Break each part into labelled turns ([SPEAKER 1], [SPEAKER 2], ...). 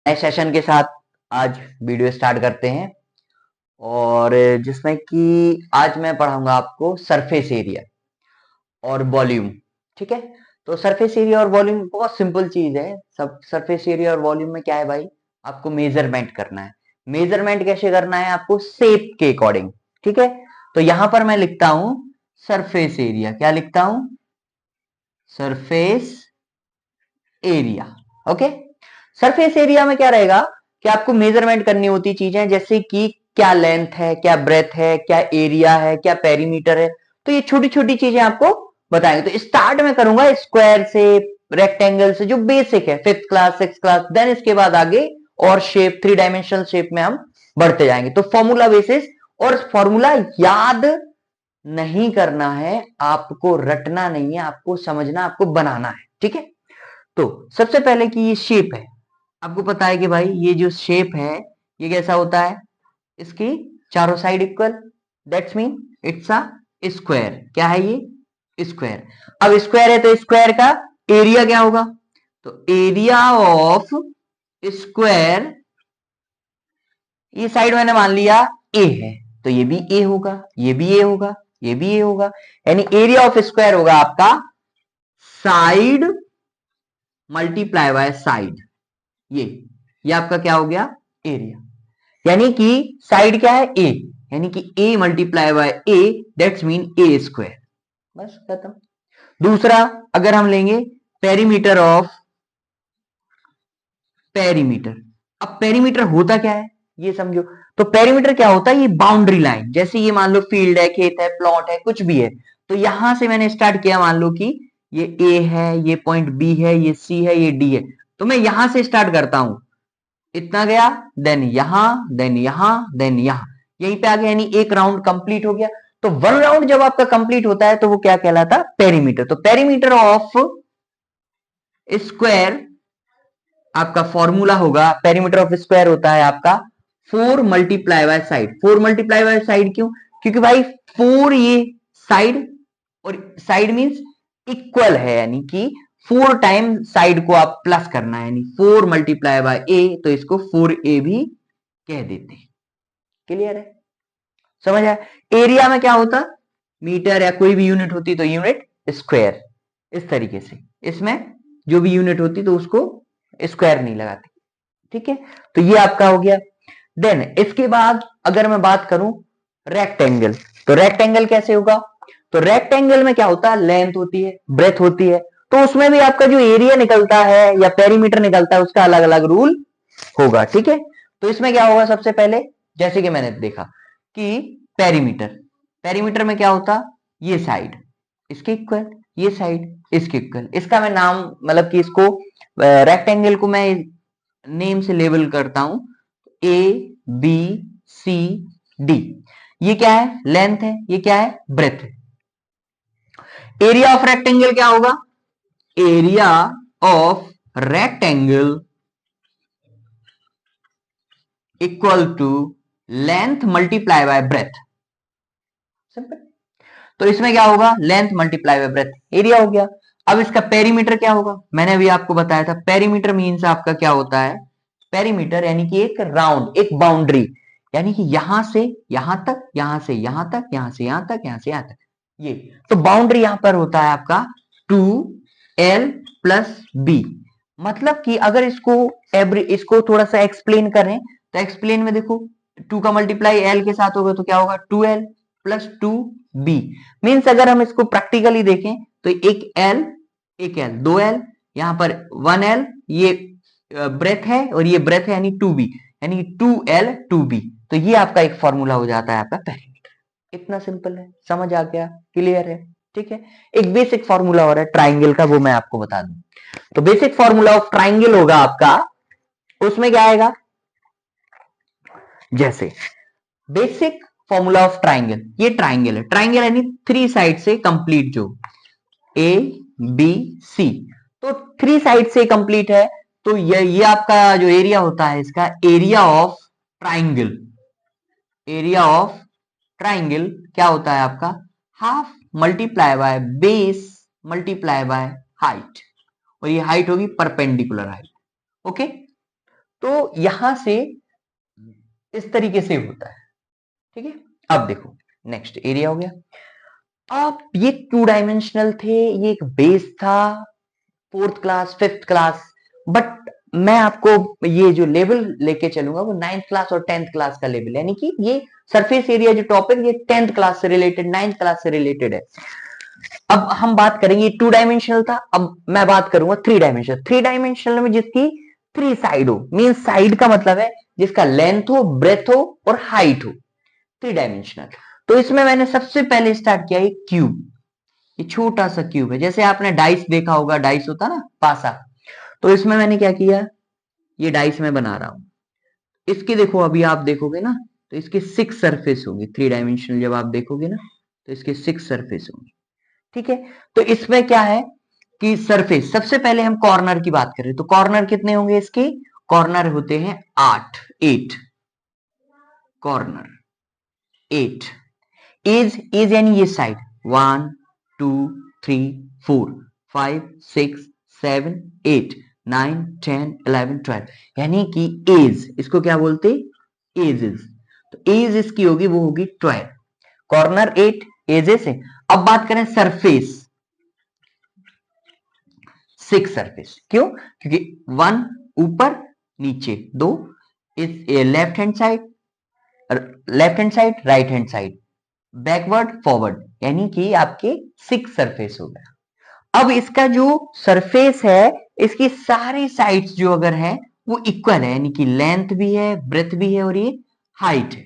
[SPEAKER 1] नए सेशन के साथ आज वीडियो स्टार्ट करते हैं और जिसमें कि आज मैं पढ़ाऊंगा आपको सरफेस एरिया और वॉल्यूम। ठीक है, तो सरफेस एरिया और वॉल्यूम बहुत सिंपल चीज है। सब सरफेस एरिया और वॉल्यूम में क्या है भाई, आपको मेजरमेंट करना है। मेजरमेंट कैसे करना है, आपको शेप के अकॉर्डिंग। ठीक है, तो यहां पर मैं लिखता हूं सरफेस एरिया। क्या लिखता हूं, surface area. Okay, surface area में क्या रहेगा कि आपको मेजरमेंट करनी होती चीजें, जैसे कि क्या लेंथ है, क्या ब्रेथ है, क्या एरिया है, क्या पेरीमीटर है। तो ये छोटी छोटी चीजें आपको बताएंगे। तो स्टार्ट में करूंगा स्क्वायर से, रेक्टेंगल से, जो बेसिक है, 5th class 6th class. Then इसके बाद आगे और शेप, 3 डायमेंशनल शेप में हम बढ़ते जाएंगे। तो फॉर्मूला बेसिस, और फॉर्मूला याद नहीं करना है आपको, रटना नहीं है आपको, समझना, आपको बनाना है। ठीक है, तो सबसे पहले कि ये शेप है, आपको पता है कि भाई ये जो शेप है ये कैसा होता है, इसकी चारों side equal, that's mean it's a square. क्या है ये, स्क्वायर। अब स्क्वायर है तो स्क्वायर का एरिया क्या होगा, तो एरिया ऑफ स्क्वायर, ये साइड मैंने मान लिया ए है, तो ये भी ए होगा, ये भी ए होगा, ये भी ए होगा। यानी एरिया ऑफ स्क्वायर होगा आपका साइड मल्टीप्लाई बाय साइड। ये आपका क्या हो गया, एरिया। यानी कि साइड क्या है, ए, यानी कि a multiply by a, that's mean a square. बस खत्म। दूसरा अगर हम लेंगे पेरीमीटर ऑफ, पेरीमीटर। अब पेरीमीटर होता क्या है ये समझो। तो पेरीमीटर क्या होता है, ये बाउंड्री लाइन। जैसे ये मान लो फील्ड है, खेत है, प्लॉट है, कुछ भी है, तो यहां से मैंने स्टार्ट किया, मान लो कि ये ए है, ये पॉइंट बी है, ये सी है, ये डी है, तो मैं यहां से स्टार्ट करता हूं, इतना गया, देन यहां, देन यहां, देन यहां, यहीं पे आ गया, यानी एक राउंड कंप्लीट हो गया। तो 1 राउंड जब आपका कंप्लीट होता है तो वो क्या कहलाता, पेरीमीटर। तो पेरीमीटर ऑफ स्क्वायर आपका फॉर्मूला होगा, पेरीमीटर ऑफ स्क्वायर होता है आपका 4 multiply by side. 4 multiply by side क्यों, क्योंकि भाई 4 ये साइड, और साइड मींस इक्वल है, यानी कि 4 टाइम साइड को आप प्लस करना है, यानी 4 मल्टीप्लाई बाय ए, तो इसको 4a भी कह देते हैं। क्लियर है, समझ आया। एरिया में क्या होता, मीटर या कोई भी यूनिट होती तो यूनिट स्क्वायर, इस तरीके से। इसमें जो भी यूनिट होती तो उसको स्क्वायर नहीं लगाते। ठीक है, तो ये आपका हो गया। देन इसके बाद अगर मैं बात करूं रेक्टेंगल, तो रेक्टेंगल कैसे होगा, तो रेक्टेंगल में क्या होता है, लेंथ होती है, ब्रेथ होती है, तो उसमें भी आपका जो एरिया निकलता है या पेरीमीटर निकलता है उसका अलग अलग रूल होगा। ठीक है, तो इसमें क्या होगा, सबसे पहले जैसे कि मैंने देखा कि पेरीमीटर, पेरीमीटर में क्या होता, ये साइड इसके इक्वल, ये साइड इसके इक्वल। इसका मैं नाम, मतलब कि इसको रेक्टेंगल को मैं नेम से लेबल करता हूं, ए बी सी डी। ये क्या है, लेंथ है, ये क्या है, ब्रेथ है। एरिया ऑफ रेक्टेंगल क्या होगा, area of rectangle equal to length multiply by breadth. Simple. तो इसमें क्या होगा, length multiply by breadth, area हो गया। अब इसका पेरीमीटर क्या होगा, मैंने अभी आपको बताया था, पेरीमीटर मींस आपका क्या होता है, पेरीमीटर यानी कि एक राउंड, एक बाउंड्री, यानी कि यहां से यहां तक, यहां से यहां तक, यहां से यहां तक, यहां से यहां तक, ये। तो बाउंड्री यहां पर होता है आपका 2l प्लस बी। मतलब कि अगर इसको इसको थोड़ा सा एक्सप्लेन करें, तो एक्सप्लेन में देखो, 2 का मल्टीप्लाई एल के साथ होगा तो क्या होगा, 2l प्लस 2b। मीन्स अगर हम इसको प्रैक्टिकली देखें तो एक एल, एक एल, 2l, यहां पर 1l, ये ब्रेथ है और ये ब्रेथ है, यानी 2b, यानी 2l 2b। तो ये आपका एक फॉर्मूला हो जाता है आपका पेरीमीटर। इतना सिंपल है, समझ आ गया, क्लियर है। ठीक है, एक बेसिक फॉर्मूला हो रहा है ट्राइंगल का, वो मैं आपको बता दूं। तो बेसिक फॉर्मूला ऑफ ट्राइंगल होगा आपका, उसमें क्या आएगा, जैसे बेसिक फॉर्मूला ऑफ ट्राइंगल, ये ट्राइंगल है, ट्राइंगल यानी 3 साइड से कंप्लीट, जो ए बी सी, तो 3 साइड से कंप्लीट है। तो ये आपका जो एरिया होता है, इसका area of triangle, area of triangle क्या होता है आपका, half multiply by base multiply by height, और ये हाइट होगी परपेंडिकुलर हाइट। ओके, तो यहां से इस तरीके से होता है, ठीक है। अब देखो नेक्स्ट एरिया हो गया। अब ये 2 डायमेंशनल थे, ये एक बेस था 4th class 5th class, but मैं आपको ये जो लेवल लेके चलूंगा वो 9th क्लास और 10th क्लास का लेवल, यानी कि ये सरफेस एरिया जो टॉपिक ये 10th क्लास से रिलेटेड 9th क्लास से रिलेटेड है। अब हम बात करेंगे 2 डायमेंशनल था, अब मैं बात करूंगा 3 डायमेंशनल। 3 डायमेंशनल में जिसकी 3 साइड हो, मीन साइड का मतलब है जिसका लेंथ हो, ब्रेथ हो और हाइट हो, 3 डायमेंशनल। तो इसमें मैंने सबसे पहले स्टार्ट किया एक क्यूब, ये छोटा सा क्यूब है, जैसे आपने डाइस देखा होगा, डाइस होता ना पासा, तो इसमें मैंने क्या किया, ये डाइस मैं बना रहा हूं। इसकी देखो अभी आप देखोगे ना तो इसके 6 सरफेस होंगे, 3 डायमेंशनल जब आप देखोगे ना तो इसके 6 सरफेस होंगे, ठीक है। तो इसमें क्या है कि सरफेस, सबसे पहले हम कॉर्नर की बात करें तो कॉर्नर कितने होंगे इसके, कॉर्नर होते हैं 8 कॉर्नर 8। एज यानी ये साइड 1 2 3 4 5 6 7 8 9 10 11 12, यानी कि एज इसको क्या बोलते, एजेस। तो एज इसकी होगी वो होगी 12, कॉर्नर 8 एजेस है। अब बात करें सरफेस, 6 सरफेस, क्यों, क्योंकि 1 ऊपर नीचे 2, इस left hand side, right hand side, backward forward, यानी कि आपके 6 सरफेस हो गया। अब इसका जो सरफेस है इसकी सारी साइड्स जो अगर है वो इक्वल है, यानी कि लेंथ भी है, ब्रेथ भी है और ये हाइट है,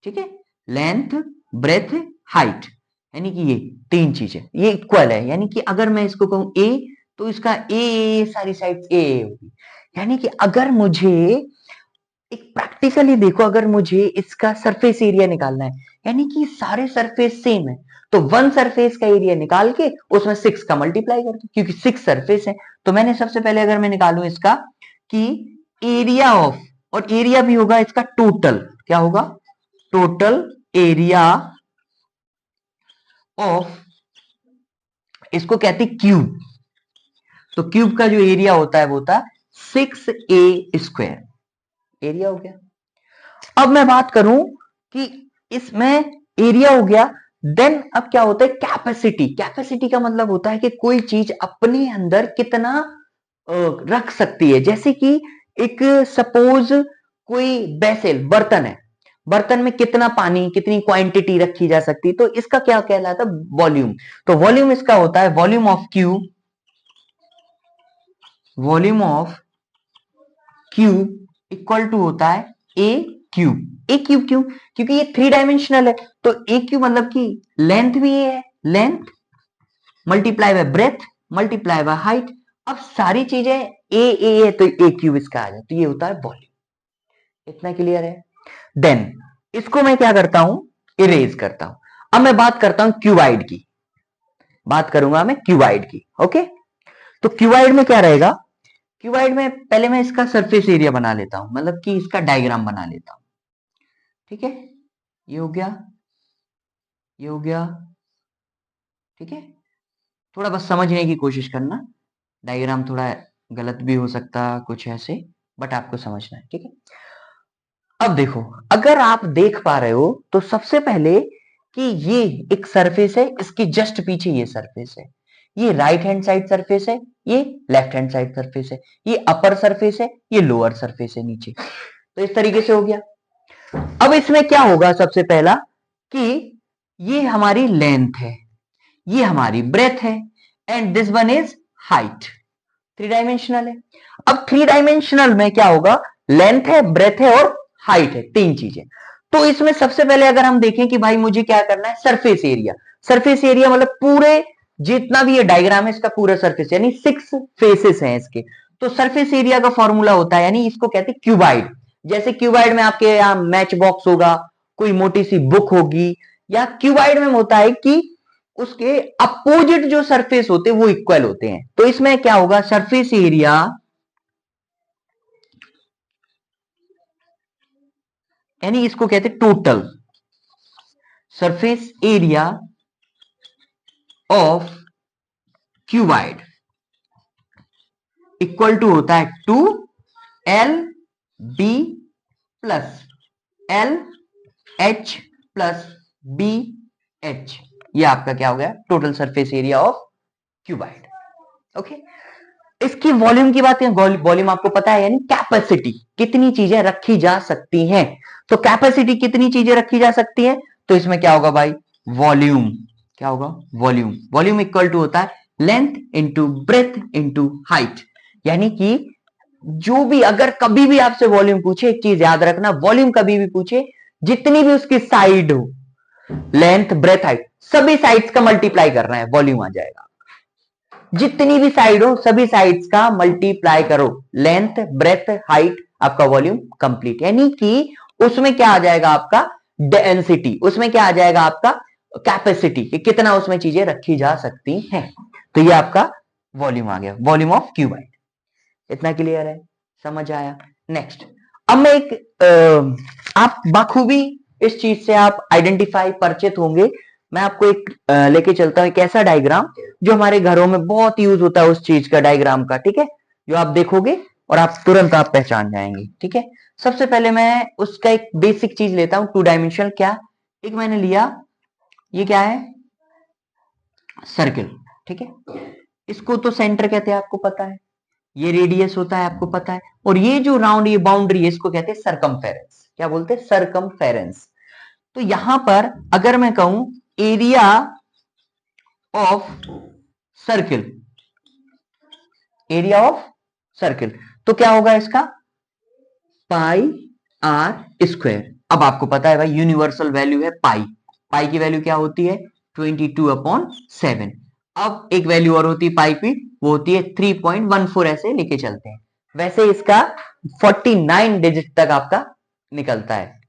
[SPEAKER 1] ठीक है। लेंथ, ब्रेथ, हाइट, यानी कि ये 3 चीजें ये इक्वल है, यानी कि अगर मैं इसको कहूं ए तो इसका ए सारी साइड्स ए होगी। यानी कि अगर मुझे एक प्रैक्टिकली देखो, अगर मुझे इसका सरफेस एरिया निकालना है, यानी कि सारे सरफेस सेम है, तो 1 सरफेस का एरिया निकाल के उसमें 6 का मल्टीप्लाई कर दो, क्योंकि 6 सरफेस है। तो मैंने सबसे पहले अगर मैं निकालूं इसका कि एरिया ऑफ, और एरिया भी होगा इसका टोटल, क्या होगा, टोटल एरिया ऑफ, इसको कहते हैं क्यूब। तो क्यूब का जो एरिया होता है वो होता है 6a², एरिया हो गया। अब मैं बात करूं कि इसमें एरिया हो गया, देन अब क्या होता है कैपेसिटी। कैपेसिटी का मतलब होता है कि कोई चीज अपने अंदर कितना रख सकती है, जैसे कि एक सपोज कोई बेसिल बर्तन है, बर्तन में कितना पानी, कितनी क्वांटिटी रखी जा सकती है, तो इसका क्या कहलाता है, वॉल्यूम। तो वॉल्यूम इसका होता है volume of cube, volume of cube equal to होता है ए क्यूब। ए क्यूब क्यों, क्योंकि ये 3 डायमेंशनल है, तो ए क्यूब मतलब कि लेंथ भी ये है, length multiply by breath multiply by height. अब सारी चीजें ए है तो ए क्यूब इसका आ जाए, तो ये होता है वॉल्यूम। इतना क्लियर है। देन इसको मैं क्या करता हूं, इरेज करता हूं। अब मैं बात करता हूं क्यूबाइड की, बात करूंगा मैं क्यूबाइड की, ओके। तो क्यूबाइड में क्या रहेगा, क्यूबाइड में पहले मैं इसका सरफेस एरिया बना लेता हूं, मतलब कि इसका डायग्राम बना लेता हूं, ठीक है। ये हो गया, ये हो गया, ठीक है। थोड़ा बस समझने की कोशिश करना, डायग्राम थोड़ा गलत भी हो सकता कुछ ऐसे, बट आपको समझना है, ठीक है। अब देखो, अगर आप देख पा रहे हो तो सबसे पहले कि ये एक सरफेस है, इसके जस्ट पीछे ये सरफेस है, ये राइट हैंड साइड सरफेस है, ये लेफ्ट हैंड साइड सरफेस है, ये अपर सरफेस है, ये लोअर सरफेस है नीचे। तो इस तरीके से हो गया। अब इसमें क्या होगा, सबसे पहला कि ये हमारी लेंथ है, ये हमारी ब्रेथ है, and this one is height. 3 dimensional है। अब 3 डायमेंशनल में क्या होगा, लेंथ है, ब्रेथ है और हाइट है, 3 चीजें। तो इसमें सबसे पहले अगर हम देखें कि भाई मुझे क्या करना है, सरफेस एरिया। सरफेस एरिया मतलब पूरे जितना भी ये डायग्राम है इसका पूरा सरफेस, यानी 6 फेसेस हैं इसके। तो सरफेस एरिया का फॉर्मूला होता है, यानी इसको कहते हैं क्यूबाइड। जैसे क्यूबाइड में आपके यहाँ मैच बॉक्स होगा, कोई मोटी सी बुक होगी, या क्यूबाइड में होता है कि उसके अपोजिट जो सरफेस होते हैं वो इक्वल होते हैं। तो इसमें क्या होगा, सरफेस एरिया यानी इसको कहते हैं total surface area of cuboid equal to होता है 2l b plus l h plus b h, ये आपका क्या हो गया, total surface area of cuboid. Okay, इसकी वॉल्यूम की बात करें, वॉल्यूम आपको पता है यानी कैपेसिटी, कितनी चीजें रखी जा सकती हैं। तो कैपेसिटी कितनी चीजें रखी जा सकती हैं, तो इसमें क्या होगा भाई, वॉल्यूम, क्या होगा, वॉल्यूम। वॉल्यूम इक्वल टू होता है length into breadth into height, यानी कि जो भी अगर कभी भी आपसे वॉल्यूम पूछे, एक चीज याद रखना, वॉल्यूम कभी भी पूछे, जितनी भी उसकी साइड हो, लेंथ ब्रेथ हाइट, सभी साइड्स का मल्टीप्लाई करना है, वॉल्यूम आ जाएगा। जितनी भी साइड हो सभी साइड्स का मल्टीप्लाई करो, लेंथ ब्रेथ हाइट, आपका वॉल्यूम कंप्लीट, यानी कि उसमें क्या आ जाएगा आपका डेंसिटी, उसमें क्या आ जाएगा आपका कैपेसिटी, कि कितना उसमें चीजें रखी जा सकती हैं। तो ये आपका वॉल्यूम आ गया, वॉल्यूम ऑफ क्यूबाइड। इतना क्लियर है, समझ आया। नेक्स्ट, अब मैं आप बखूबी इस चीज से आप आइडेंटिफाई परिचित होंगे। मैं आपको एक लेके चलता हूं, एक ऐसा डायग्राम जो हमारे घरों में बहुत यूज होता है, उस चीज का, डायग्राम का, ठीक है, जो आप देखोगे और आप तुरंत आप पहचान जाएंगे। ठीक है, सबसे पहले मैं उसका एक बेसिक चीज लेता हूं, 2 डायमेंशनल। क्या, एक मैंने लिया, ये क्या है, सर्किल। ठीक है, इसको तो सेंटर कहते हैं, आपको पता है, ये रेडियस होता है, आपको पता है, और ये जो राउंड, ये बाउंड्री है, इसको कहते हैं सरकमफेरेंस। क्या बोलते हैं, सरकमफेरेंस। तो यहां पर अगर मैं कहूं area of circle, area of circle, तो क्या होगा इसका, पाई आर स्क्वायर। अब आपको पता है भाई यूनिवर्सल वैल्यू है पाई, पाई की वैल्यू क्या होती है, 22/7। अब एक वैल्यू और होती है पाई की, वो होती है 3.14, ऐसे लेके चलते हैं। वैसे इसका 49 डिजिट तक आपका निकलता है,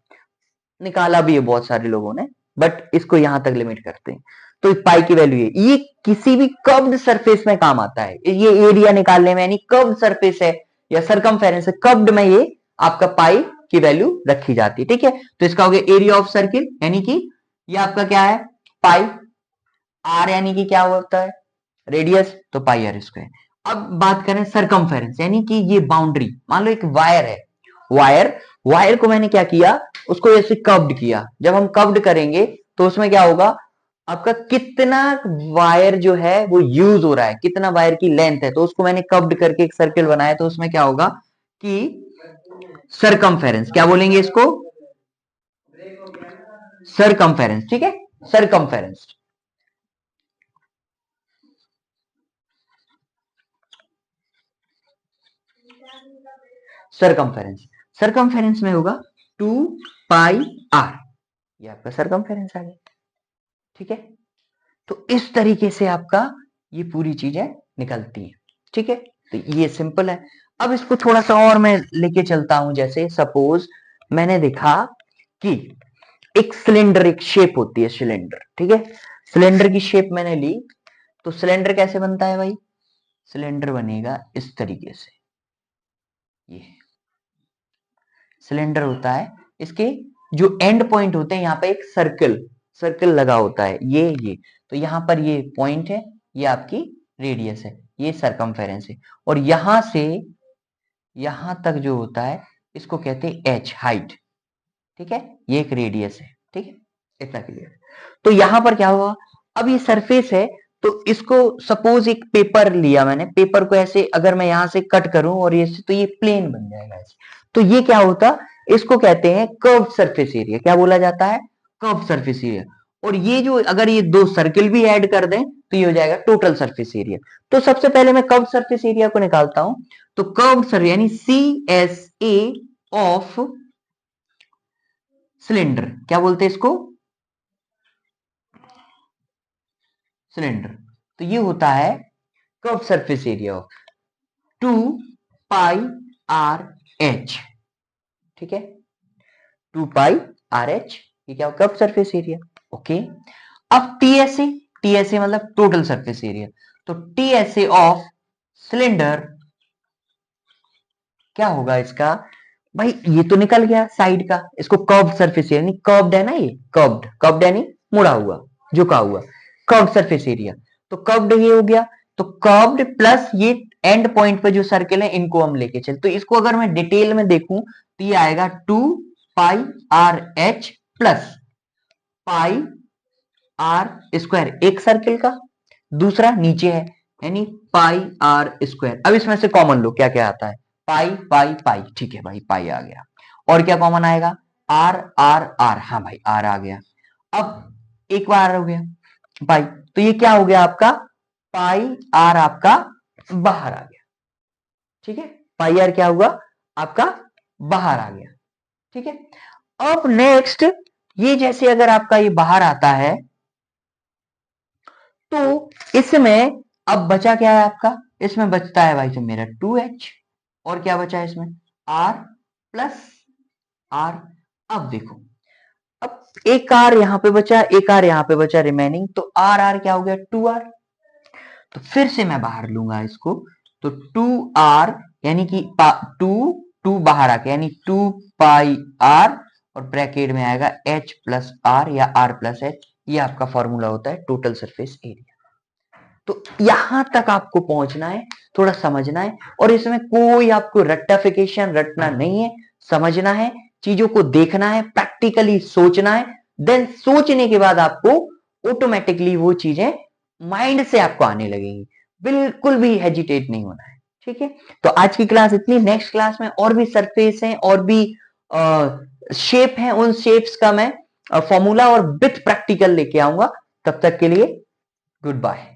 [SPEAKER 1] निकाला भी है बहुत सारे लोगों ने, बट इसको यहां तक लिमिट करते हैं। तो पाई की वैल्यू है, ये किसी भी कर्व्ड सरफेस में काम आता है, ये एरिया निकालने में, यानी कर्व्ड सरफेस है या सरकमफेरेंस है, कर्व्ड में ये आपका पाई की वैल्यू रखी जाती है। ठीक है, तो इसका हो गया एरिया ऑफ सर्किल, यानी कि ये आपका क्या है, पाई आर, यानी कि क्या होता है, रेडियस, तो पाई आर स्क्वायर। अब बात करें सरकमफेरेंस, यानी कि ये बाउंड्री, मान लो एक वायर है, वायर, वायर को मैंने क्या किया, उसको ऐसे कव्ड किया। जब हम कव्ड करेंगे तो उसमें क्या होगा, आपका कितना वायर जो है वो यूज हो रहा है, कितना वायर की लेंथ है, तो उसको मैंने कव्ड करके एक सर्किल बनाया, तो उसमें क्या होगा कि सरकमफेरेंस, क्या बोलेंगे इसको, सरकमफेरेंस। ठीक है, सरकमफेरेंस, सरकमफेरेंस, सरकमफेरेंस में होगा 2πr, ये आपका सरकमफेरेंस आ गया। ठीक है, तो इस तरीके से आपका ये पूरी चीजें निकलती हैं। ठीक है, तो ये सिंपल है। अब इसको थोड़ा सा और मैं लेके चलता हूं, जैसे सपोज मैंने देखा कि एक सिलेंडर, एक शेप होती है सिलेंडर। ठीक है, सिलेंडर की शेप मैंने ली, तो सिलेंडर कैसे बनता है भाई, सिलेंडर बनेगा इस तरीके से, ये सिलेंडर होता है, इसके जो एंड पॉइंट होते हैं, यहाँ पे एक सर्कल, सर्कल लगा होता है, ये तो यहाँ पर ये पॉइंट है, ये आपकी रेडियस है, ये सरकमफेरेंस है, और यहां से यहां तक जो होता है इसको कहते हैं एच, हाइट। ठीक है, ये एक रेडियस है। ठीक है, इतना क्लियर। तो यहां पर क्या हुआ, अब ये सरफेस है, तो इसको सपोज एक पेपर लिया मैंने, पेपर को ऐसे अगर मैं यहां से कट करूं और ये, तो ये प्लेन बन जाएगा ऐसे। तो ये क्या होता, इसको कहते हैं कर्व सरफेस एरिया। क्या बोला जाता है, कर्व सरफेस एरिया। और ये जो अगर ये 2 सर्किल भी ऐड कर दें तो ये हो जाएगा टोटल सरफेस एरिया। तो सबसे पहले मैं कर्व सरफेस एरिया को निकालता हूं, तो कर्व सर यानी CSA ऑफ सिलेंडर, क्या बोलते हैं इसको, सिलेंडर, तो ये होता है curve surface area of 2πRH। ठीक है, 2πRH, ये क्या कर्व सरफेस एरिया। ओके, अब TSA, TSA मतलब टोटल सरफेस एरिया, तो TSA ऑफ सिलेंडर क्या होगा इसका, भाई ये तो निकल गया साइड का, इसको कर्व सरफेस एरिया, कर्व्ड है ना, ये कर्व्ड, कर्व्ड यानी मुड़ा हुआ, झुका हुआ, कर्व सरफेस एरिया, तो कर्व्ड ये हो गया, तो कर्व्ड प्लस ये एंड पॉइंट पे जो सर्किल है इनको हम लेके चल, तो इसको अगर मैं डिटेल में देखूं तो ये आएगा 2 pi r h plus pi r square एक सर्किल का, दूसरा नीचे है यानी पाई आर स्क्वायर। अब इसमें से कॉमन लो क्या क्या आता है, पाई पाई पाई, ठीक है भाई पाई आ गया, और क्या कॉमन आएगा, आर आर आर, हाँ भाई आर आ गया। अब एक बार हो गया पाई, तो ये क्या हो गया आपका, पाई आर आपका बाहर आ गया, ठीक है, पाई आर क्या हुआ आपका बाहर आ गया, ठीक है। अब नेक्स्ट ये जैसे अगर आपका ये बाहर आता है तो इसमें अब बचा क्या है आपका, इसमें बचता है भाई मेरा 2h, और क्या बचा है इसमें r प्लस r। अब देखो, अब एक आर यहां पे बचा, एक आर यहां पे बचा रिमेनिंग, तो आर आर क्या हो गया 2r। तो फिर से मैं बाहर लूंगा इसको, तो 2r यानी कि 2 बाहर आके यानी 2 पाई r, और ब्रैकेट में आएगा h प्लस r या r प्लस h, ये आपका फॉर्मूला होता है टोटल सरफेस एरिया। तो यहां तक आपको पहुंचना है, थोड़ा समझना है, और इसमें कोई आपको रट्टाफिकेशन रटना नहीं है, समझना है, चीजों को देखना है, प्रैक्टिकली सोचना है, देन सोचने के बाद आपको ऑटोमेटिकली वो चीजें माइंड से आपको आने लगेंगी, बिल्कुल भी हेजिटेट नहीं होना है, ठीक है। तो आज की क्लास इतनी, नेक्स्ट क्लास में और भी सरफेस है और भी शेप है, उन शेप्स का मैं फॉर्मूला और विथ प्रैक्टिकल लेके आऊंगा। तब तक के लिए गुड बाय।